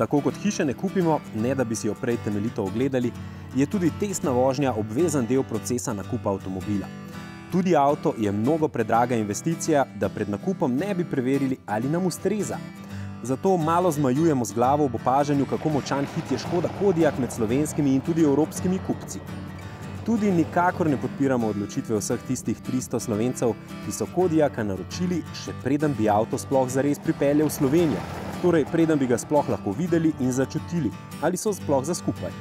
tako kot hiše ne kupimo, ne da bi si jo prej temeljito ogledali, je tudi testna vožnja obvezen del procesa nakupa avtomobila. Tudi avto je mnogo predraga investicija, da pred nakupom ne bi preverili, ali nam ustreza. Zato malo zmajujemo z glavo ob opažanju, kako močan hit je Škoda Kodiaq med slovenskimi in tudi evropskimi kupci. Tudi nikakor ne podpiramo odločitve vseh tistih 300 Slovencev, ki so Kodiaqa naročili, še preden bi avto sploh zares pripeljal v Slovenijo, torej preden bi ga sploh lahko videli in začutili, ali so sploh za skupaj.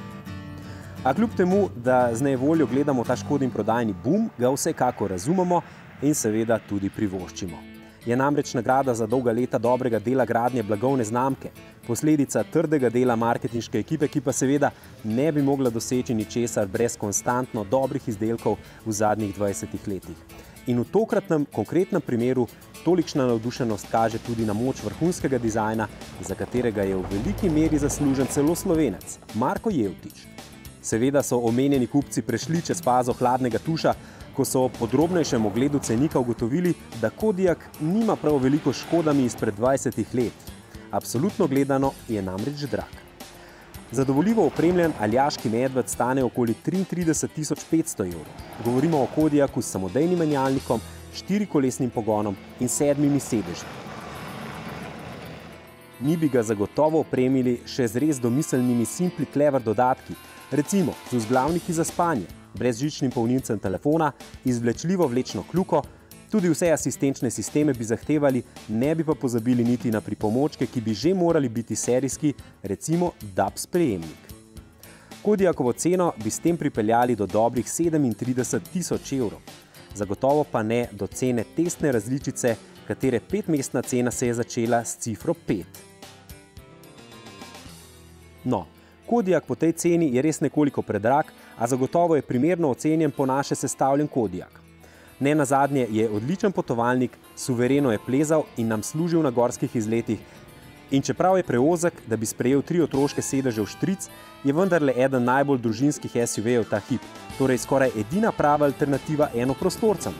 A kljub temu, da z nejevoljo gledamo ta Škodin prodajni boom, ga vsekako razumemo in seveda tudi privoščimo. Je namreč nagrada za dolga leta dobrega dela gradnje blagovne znamke, posledica trdega dela marketinške ekipe, ki pa seveda ne bi mogla doseči ničesar brez konstantno dobrih izdelkov v zadnjih 20 letih. In v tokratnem konkretnem primeru tolikšna navdušenost kaže tudi na moč vrhunskega dizajna, za katerega je v veliki meri zaslužen celo Slovenec, Marko Jevtič. Seveda so omenjeni kupci prešli čez fazo hladnega tuša, ko so ob podrobnejšem ogledu cenika ugotovili, da Kodiaq nima prav veliko škodami izpred 20 let. Absolutno gledano je namreč drag. Zadovoljivo opremljen aljaški medved stane okoli 33.500 €. Govorimo o Kodiaqu s samodejnim menjalnikom, 4-kolesnim pogonom in 7 sedeži. Mi bi ga zagotovo opremili še z res domiselnimi Simply Clever dodatki, recimo z vzglavniki za spanje, brezžičnim polnilcem telefona, izvlečljivo vlečno kljuko, tudi vse asistenčne sisteme bi zahtevali, ne bi pa pozabili niti na pripomočke, ki bi že morali biti serijski, recimo DAB sprejemnik. Kodiaqovo ceno bi s tem pripeljali do dobrih 37.000 €. Zagotovo pa ne do cene testne različice, katere 5-mestna cena se je začela s cifro 5. No, Kodiaq po tej ceni je res nekoliko predrag, a zagotovo je primerno ocenjen po naše sestavljen Kodiaq. Ne nazadnje je odličen potovalnik, suvereno je plezal in nam služil na gorskih izletih. In čeprav je preozek, da bi sprejel 3 otroške sedeže v štric, je vendarle eden najbolj družinskih SUV-jev ta hip, torej skoraj edina prava alternativa enoprostorcem.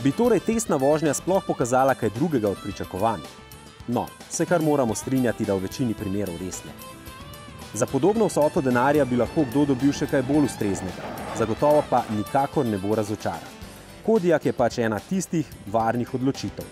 Bi torej testna vožnja sploh pokazala kaj drugega od pričakovanj? No, se kar moramo strinjati, da v večini primerov res ne. Za podobno vsoto denarja bi lahko kdo dobil še kaj bolj ustreznega, zagotovo pa nikakor ne bo razočaran. Kodiaq je pač ena tistih varnih odločitev.